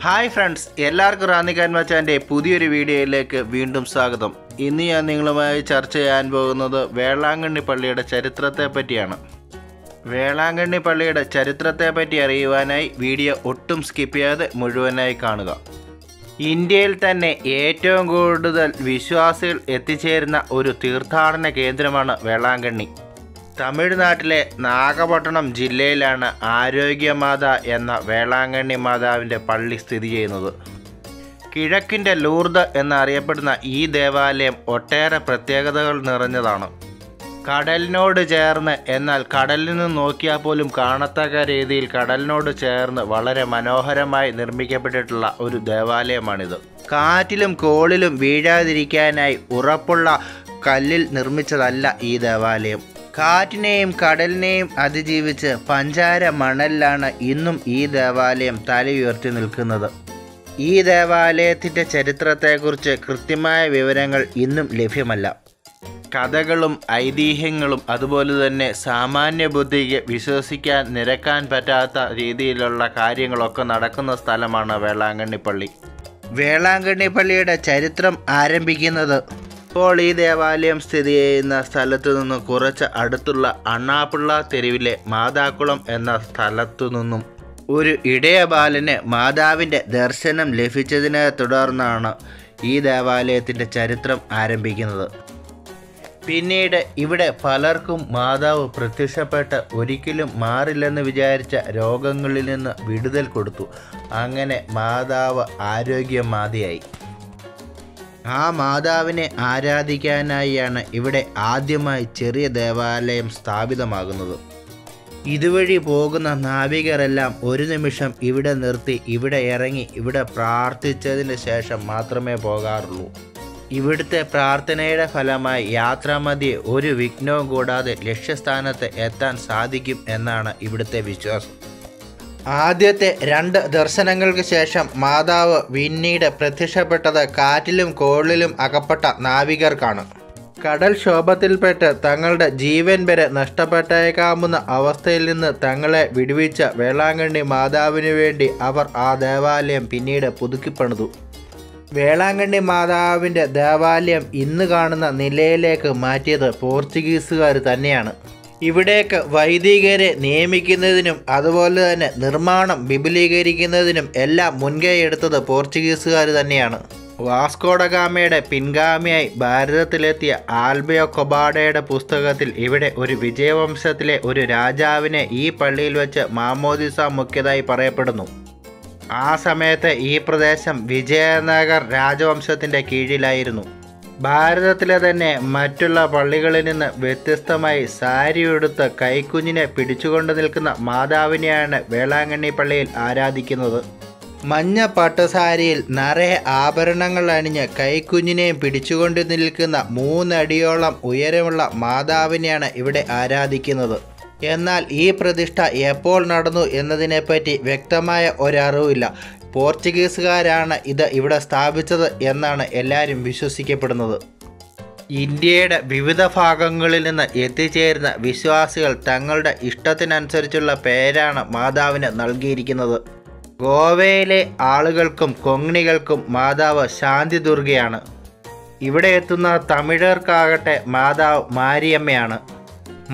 Hi friends, എല്ലാവർക്കും റാന്നിക്കാൻ മച്ചാൻ്റെ പുതിയൊരു വീഡിയോയിലേക്ക് വീണ്ടും സ്വാഗതം. ഇന്ന് ഞാൻ നിങ്ങളുമായി ചർച്ച ചെയ്യാൻ പോകുന്നത് വേളാങ്കണ്ണി പള്ളിയുടെ ചരിത്രത്തെ പറ്റിയാണ്. വേളാങ്കണ്ണി പള്ളിയുടെ ചരിത്രത്തെ പറ്റി അറിയുവാനായി വീഡിയോ ഒട്ടും സ്കിപ്പ് ചെയ്യാതെ മുഴുവനായി കാണുക. ഇന്ത്യയിൽ തന്നെ ഏറ്റവും കൂടുതൽ വിശ്വാസികൾ എത്തിച്ചേരുന്ന ഒരു തീർത്ഥാടന കേന്ദ്രമാണ് വേളാങ്കണ്ണി. തമിഴ്നാട്ടിലെ നാഗപട്ടണം ജില്ലയിലാണ് ആരോഗ്യമാത എന്ന വേളാങ്കണ്ണി മാതാവിൻ്റെ പള്ളി സ്ഥിതി ചെയ്യുന്നത്. കിഴക്കിൻ്റെ ലൂർദ് എന്നറിയപ്പെടുന്ന ഈ ദേവാലയം ഒട്ടേറെ പ്രത്യേകതകൾ നിറഞ്ഞതാണ്. കടലിനോട് ചേർന്ന്, എന്നാൽ കടലിൽ നിന്ന് നോക്കിയാൽ പോലും കാണത്തക്ക രീതിയിൽ കടലിനോട് ചേർന്ന് വളരെ മനോഹരമായി നിർമ്മിക്കപ്പെട്ടിട്ടുള്ള ഒരു ദേവാലയമാണിത്. കാറ്റിലും കോളിലും വീഴാതിരിക്കാനായി ഉറപ്പുള്ള കല്ലിൽ നിർമ്മിച്ചതല്ല ഈ ദേവാലയം. കാറ്റിനെയും കടലിനെയും അതിജീവിച്ച് പഞ്ചാര മണലിലാണ് ഇന്നും ഈ ദേവാലയം തലയുയർത്തി നിൽക്കുന്നത്. ഈ ദേവാലയത്തിൻ്റെ ചരിത്രത്തെക്കുറിച്ച് കൃത്യമായ വിവരങ്ങൾ ഇന്നും ലഭ്യമല്ല. കഥകളും ഐതിഹ്യങ്ങളും അതുപോലെ തന്നെ സാമാന്യ ബുദ്ധിക്ക് വിശ്വസിക്കാൻ നിരക്കാൻ പറ്റാത്ത രീതിയിലുള്ള കാര്യങ്ങളൊക്കെ നടക്കുന്ന സ്ഥലമാണ് വേളാങ്കണ്ണി പള്ളി. വേളാങ്കണ്ണി പള്ളിയുടെ ചരിത്രം ആരംഭിക്കുന്നത് ഇപ്പോൾ ഈ ദേവാലയം സ്ഥിതി ചെയ്യുന്ന സ്ഥലത്തു നിന്ന് കുറച്ച് അടുത്തുള്ള അണ്ണാപ്പിള്ള തെരുവിലെ മാതാക്കുളം എന്ന സ്ഥലത്തു നിന്നും ഒരു ഇടയ ബാലന് മാതാവിൻ്റെ ദർശനം ലഭിച്ചതിനെ തുടർന്നാണ് ഈ ദേവാലയത്തിൻ്റെ ചരിത്രം ആരംഭിക്കുന്നത്. പിന്നീട് ഇവിടെ പലർക്കും മാതാവ് പ്രത്യക്ഷപ്പെട്ട് ഒരിക്കലും മാറില്ലെന്ന് വിചാരിച്ച രോഗങ്ങളിൽ നിന്ന് വിടുതൽ കൊടുത്തു. അങ്ങനെ മാതാവ് ആരോഗ്യമാതയായി. ആ മാതാവിനെ ആരാധിക്കാനായാണ് ഇവിടെ ആദ്യമായി ചെറിയ ദേവാലയം സ്ഥാപിതമാകുന്നത്. ഇതുവഴി പോകുന്ന നാവികരെല്ലാം ഒരു നിമിഷം ഇവിടെ നിർത്തി ഇവിടെ ഇറങ്ങി ഇവിടെ പ്രാർത്ഥിച്ചതിന് ശേഷം മാത്രമേ പോകാറുള്ളൂ. ഇവിടുത്തെ പ്രാർത്ഥനയുടെ ഫലമായി യാത്രാമധ്യേ ഒരു വിഘ്നവും കൂടാതെ ലക്ഷ്യസ്ഥാനത്ത് എത്താൻ സാധിക്കും എന്നാണ് ഇവിടുത്തെ വിശ്വാസം. ആദ്യത്തെ 2 ദർശനങ്ങൾക്ക് ശേഷം മാതാവ് പിന്നീട് പ്രത്യക്ഷപ്പെട്ടത് കാറ്റിലും കോളിലും അകപ്പെട്ട നാവികർക്കാണ്. കടൽക്ഷോഭത്തിൽപ്പെട്ട് തങ്ങളുടെ ജീവൻ വരെ നഷ്ടപ്പെട്ടേക്കാവുന്ന അവസ്ഥയിൽ നിന്ന് തങ്ങളെ വിടുവിച്ച വേളാങ്കണ്ണി മാതാവിനു വേണ്ടി അവർ ആ ദേവാലയം പിന്നീട് പുതുക്കിപ്പണിതു. വേളാങ്കണ്ണി മാതാവിൻ്റെ ദേവാലയം ഇന്ന് കാണുന്ന നിലയിലേക്ക് മാറ്റിയത് പോർച്ചുഗീസുകാർ തന്നെയാണ്. ഇവിടേക്ക് വൈദികരെ നിയമിക്കുന്നതിനും അതുപോലെ തന്നെ നിർമ്മാണം വിപുലീകരിക്കുന്നതിനും എല്ലാം മുൻകൈ എടുത്തത് പോർച്ചുഗീസുകാർ തന്നെയാണ്. വാസ്കോഡഗാമയുടെ പിൻഗാമിയായി ഭാരതത്തിലെത്തിയ ആൽബയോ കൊബാഡയുടെ പുസ്തകത്തിൽ ഇവിടെ ഒരു വിജയവംശത്തിലെ ഒരു രാജാവിനെ ഈ പള്ളിയിൽ വെച്ച് മാമോദിസ മുഖ്യതായി പറയപ്പെടുന്നു. ആ സമയത്ത് ഈ പ്രദേശം വിജയനഗർ രാജവംശത്തിൻ്റെ കീഴിലായിരുന്നു. ഭാരതത്തിലെ തന്നെ മറ്റുള്ള പള്ളികളിൽ നിന്ന് വ്യത്യസ്തമായി സാരിയുടുത്ത് കൈക്കുഞ്ഞിനെ പിടിച്ചുകൊണ്ട് നിൽക്കുന്ന മാതാവിനെയാണ് വേളാങ്കണ്ണി പള്ളിയിൽ ആരാധിക്കുന്നത്. മഞ്ഞ പട്ടുസാരിയിൽ നിറയെ ആഭരണങ്ങൾ അണിഞ്ഞ് കൈക്കുഞ്ഞിനെയും പിടിച്ചുകൊണ്ട് നിൽക്കുന്ന 3 അടിയോളം ഉയരമുള്ള മാതാവിനെയാണ് ഇവിടെ ആരാധിക്കുന്നത്. എന്നാൽ ഈ പ്രതിഷ്ഠ എപ്പോൾ നടന്നു എന്നതിനെപ്പറ്റി വ്യക്തമായ ഒരറിവില്ല. പോർച്ചുഗീസുകാരാണ് ഇത് ഇവിടെ സ്ഥാപിച്ചത് എന്നാണ് എല്ലാവരും വിശ്വസിക്കപ്പെടുന്നത്. ഇന്ത്യയുടെ വിവിധ ഭാഗങ്ങളിൽ നിന്ന് എത്തിച്ചേരുന്ന വിശ്വാസികൾ തങ്ങളുടെ ഇഷ്ടത്തിനനുസരിച്ചുള്ള പേരാണ് മാതാവിന് നൽകിയിരിക്കുന്നത്. ഗോവയിലെ ആളുകൾക്കും കൊങ്ങിണികൾക്കും മാതാവ് ശാന്തി ദുർഗയാണ്. ഇവിടെ എത്തുന്ന തമിഴർക്കാകട്ടെ മാതാവ് മാരിയമ്മയാണ്.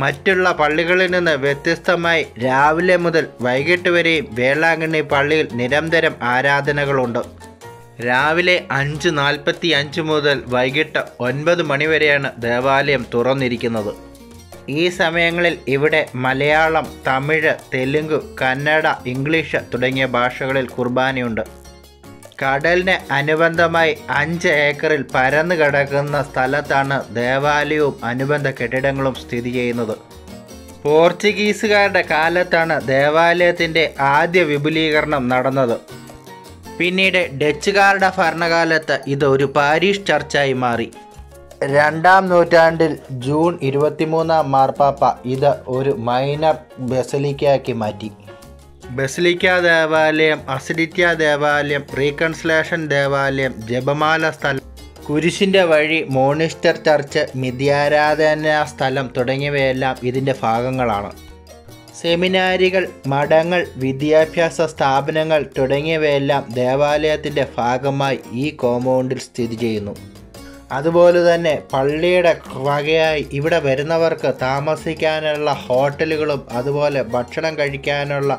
മറ്റുള്ള പള്ളികളിൽ നിന്ന് വ്യത്യസ്തമായി രാവിലെ മുതൽ വൈകിട്ട് വരെയും വേളാങ്കണ്ണി പള്ളിയിൽ നിരന്തരം ആരാധനകളുണ്ട്. രാവിലെ 5:45 മുതൽ വൈകിട്ട് 9 മണി വരെയാണ് ദേവാലയം തുറന്നിരിക്കുന്നത്. ഈ സമയങ്ങളിൽ ഇവിടെ മലയാളം, തമിഴ്, തെലുങ്ക്, കന്നഡ, ഇംഗ്ലീഷ് തുടങ്ങിയ ഭാഷകളിൽ കുർബാനയുണ്ട്. കടലിന് അനുബന്ധമായി 5 ഏക്കറിൽ പരന്നു കിടക്കുന്ന സ്ഥലത്താണ് ദേവാലയവും അനുബന്ധ കെട്ടിടങ്ങളും സ്ഥിതി ചെയ്യുന്നത്. പോർച്ചുഗീസുകാരുടെ കാലത്താണ് ദേവാലയത്തിൻ്റെ ആദ്യ വിപുലീകരണം നടന്നത്. പിന്നീട് ഡച്ചുകാരുടെ ഭരണകാലത്ത് ഇത് ഒരു പാരിഷ് ചർച്ചായി മാറി. 2-ാം നൂറ്റാണ്ടിൽ ജൂൺ 23 മാർപ്പാപ്പ ഇത് ഒരു മൈനർ ബസലിക്കയാക്കി മാറ്റി. ബസലിക്ക ദേവാലയം, അസിഡിത്യ ദേവാലയം, റീകൺസിലേഷൻ ദേവാലയം, ജപമാല സ്ഥലം, കുരിശിൻ്റെ വഴി, മോണിസ്റ്റർ ചർച്ച്, മിഥ്യാരാധനാ സ്ഥലം തുടങ്ങിയവയെല്ലാം ഇതിൻ്റെ ഭാഗങ്ങളാണ്. സെമിനാരികൾ, മഠങ്ങൾ, വിദ്യാഭ്യാസ സ്ഥാപനങ്ങൾ തുടങ്ങിയവയെല്ലാം ദേവാലയത്തിൻ്റെ ഭാഗമായി ഈ കോമ്പൗണ്ടിൽ സ്ഥിതി ചെയ്യുന്നു. അതുപോലെ തന്നെ പള്ളിയുടെ വകയായി ഇവിടെ വരുന്നവർക്ക് താമസിക്കാനുള്ള ഹോട്ടലുകളും അതുപോലെ ഭക്ഷണം കഴിക്കാനുള്ള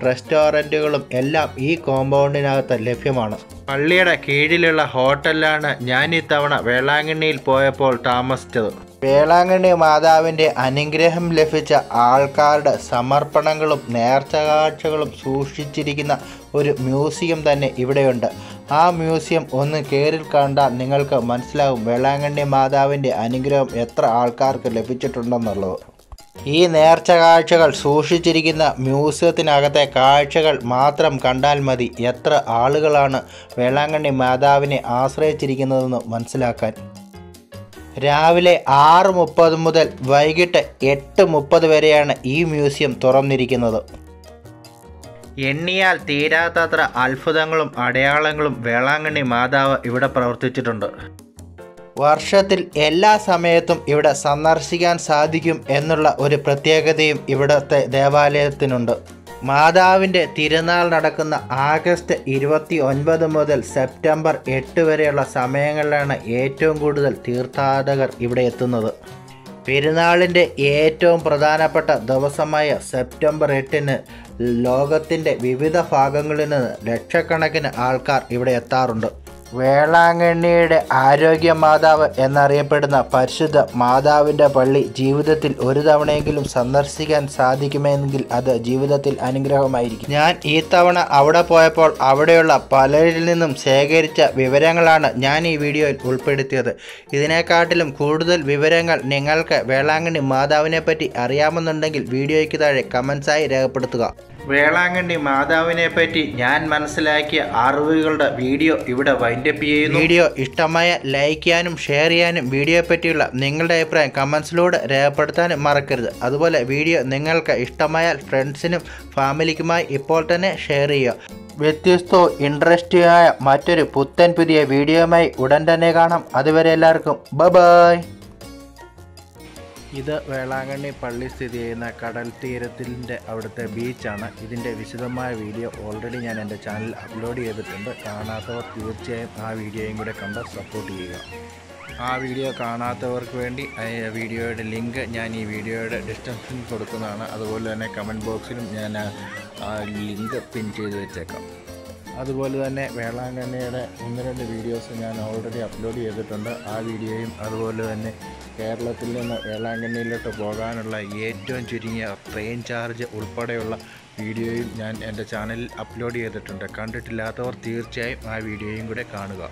റെസ്റ്റോറൻറ്റുകളും എല്ലാം ഈ കോമ്പൗണ്ടിനകത്ത് ലഭ്യമാണ്. പള്ളിയുടെ കീഴിലുള്ള ഹോട്ടലിലാണ് ഞാൻ ഇത്തവണ വേളാങ്കണ്ണിയിൽ പോയപ്പോൾ താമസിച്ചത്. വേളാങ്കണ്ണി മാതാവിൻ്റെ അനുഗ്രഹം ലഭിച്ച ആൾക്കാരുടെ സമർപ്പണങ്ങളും നേർച്ചകാഴ്ചകളും സൂക്ഷിച്ചിരിക്കുന്ന ഒരു മ്യൂസിയം തന്നെ ഇവിടെയുണ്ട്. ആ മ്യൂസിയം ഒന്ന് കയറി കണ്ടാൽ നിങ്ങൾക്ക് മനസ്സിലാകും വേളാങ്കണ്ണി മാതാവിൻ്റെ അനുഗ്രഹം എത്ര ആൾക്കാർക്ക് ലഭിച്ചിട്ടുണ്ടെന്നുള്ളത്. ഈ നേർച്ച കാഴ്ചകൾ സൂക്ഷിച്ചിരിക്കുന്ന മ്യൂസിയത്തിനകത്തെ കാഴ്ചകൾ മാത്രം കണ്ടാൽ മതി എത്ര ആളുകളാണ് വേളാങ്കണ്ണി മാതാവിനെ ആശ്രയിച്ചിരിക്കുന്നതെന്ന് മനസ്സിലാക്കാൻ. രാവിലെ 6:30 മുതൽ വൈകിട്ട് 8:30 വരെയാണ് ഈ മ്യൂസിയം തുറന്നിരിക്കുന്നത്. എണ്ണിയാൽ തീരാത്തത്ര അത്ഭുതങ്ങളും അടയാളങ്ങളും വേളാങ്കണ്ണി മാതാവ് ഇവിടെ പ്രവർത്തിച്ചിട്ടുണ്ട്. വർഷത്തിൽ എല്ലാ സമയത്തും ഇവിടെ സന്ദർശിക്കാൻ സാധിക്കും എന്നുള്ള ഒരു പ്രത്യേകതയും ഇവിടുത്തെ ദേവാലയത്തിനുണ്ട്. മാതാവിൻ്റെ തിരുനാൾ നടക്കുന്ന ആഗസ്റ്റ് 29 മുതൽ സെപ്റ്റംബർ 8 വരെയുള്ള സമയങ്ങളിലാണ് ഏറ്റവും കൂടുതൽ തീർത്ഥാടകർ ഇവിടെ എത്തുന്നത്. പെരുന്നാളിൻ്റെ ഏറ്റവും പ്രധാനപ്പെട്ട ദിവസമായ സെപ്റ്റംബർ 8-ന് ലോകത്തിൻ്റെ വിവിധ ഭാഗങ്ങളിൽ നിന്ന് ലക്ഷക്കണക്കിന് ആൾക്കാർ ഇവിടെ എത്താറുണ്ട്. വേളാങ്കണ്ണിയുടെ ആരോഗ്യ മാതാവ് എന്നറിയപ്പെടുന്ന പരിശുദ്ധ മാതാവിൻ്റെ പള്ളി ജീവിതത്തിൽ ഒരു തവണയെങ്കിലും സന്ദർശിക്കാൻ സാധിക്കുമെങ്കിൽ അത് ജീവിതത്തിൽ അനുഗ്രഹമായിരിക്കും. ഞാൻ ഈ തവണ അവിടെ പോയപ്പോൾ അവിടെയുള്ള പലരിൽ നിന്നും ശേഖരിച്ച വിവരങ്ങളാണ് ഞാൻ ഈ വീഡിയോയിൽ ഉൾപ്പെടുത്തിയത്. ഇതിനെക്കാട്ടിലും കൂടുതൽ വിവരങ്ങൾ നിങ്ങൾക്ക് വേളാങ്കണ്ണി മാതാവിനെ പറ്റി അറിയാമെന്നുണ്ടെങ്കിൽ വീഡിയോയ്ക്ക് താഴെ കമൻസായി രേഖപ്പെടുത്തുക. വേളാങ്കണ്ണി മാതാവിനെ പറ്റി ഞാൻ മനസ്സിലാക്കിയ അറിവുകളുടെ വീഡിയോ ഇവിടെ വൈൻഡപ്പ് ചെയ്യുന്നു. വീഡിയോ ഇഷ്ടമായ ലൈക്ക് ചെയ്യാനും ഷെയർ ചെയ്യാനും വീഡിയോയെ പറ്റിയുള്ള നിങ്ങളുടെ അഭിപ്രായം കമൻസിലൂടെ രേഖപ്പെടുത്താനും മറക്കരുത്. അതുപോലെ വീഡിയോ നിങ്ങൾക്ക് ഇഷ്ടമായാൽ ഫ്രണ്ട്സിനും ഫാമിലിക്കുമായി ഇപ്പോൾ തന്നെ ഷെയർ ചെയ്യുക. വ്യത്യസ്തവും ഇൻട്രസ്റ്റിംഗ് ആയ മറ്റൊരു പുതിയ വീഡിയോയുമായി ഉടൻ തന്നെ കാണാം. അതുവരെ എല്ലാവർക്കും ബൈ. ഇത് വേളാങ്കണ്ണി പള്ളി സ്ഥിതി ചെയ്യുന്ന കടൽ തീരത്തിൻ്റെ അവിടുത്തെ ബീച്ചാണ്. ഇതിൻ്റെ വിശദമായ വീഡിയോ ഓൾറെഡി ഞാൻ എൻ്റെ ചാനലിൽ അപ്ലോഡ് ചെയ്തിട്ടുണ്ട്. കാണാത്തവർ തീർച്ചയായും ആ വീഡിയോയും കൂടെ കണ്ട് സപ്പോർട്ട് ചെയ്യുക. ആ വീഡിയോ കാണാത്തവർക്ക് വേണ്ടി വീഡിയോയുടെ ലിങ്ക് ഞാൻ ഈ വീഡിയോയുടെ ഡിസ്ക്രിപ്ഷനിൽ കൊടുക്കുന്നതാണ്. അതുപോലെ തന്നെ കമൻറ്റ് ബോക്സിലും ഞാൻ ആ ലിങ്ക് പിൻ ചെയ്ത് വെച്ചേക്കാം. അതുപോലെ തന്നെ വേളാങ്കണ്ണിയുടെ 1-2 വീഡിയോസ് ഞാൻ ഓൾറെഡി അപ്ലോഡ് ചെയ്തിട്ടുണ്ട്. ആ വീഡിയോയും അതുപോലെ തന്നെ കേരളത്തിൽ നിന്ന് വേളാങ്കണ്ണിയിലോട്ട് പോകാനുള്ള ഏറ്റവും ചുരുങ്ങിയ ട്രെയിൻ ചാർജ് ഉൾപ്പെടെയുള്ള വീഡിയോയും ഞാൻ എൻ്റെ ചാനലിൽ അപ്ലോഡ് ചെയ്തിട്ടുണ്ട്. കണ്ടിട്ടില്ലാത്തവർ തീർച്ചയായും ആ വീഡിയോയും കൂടെ കാണുക.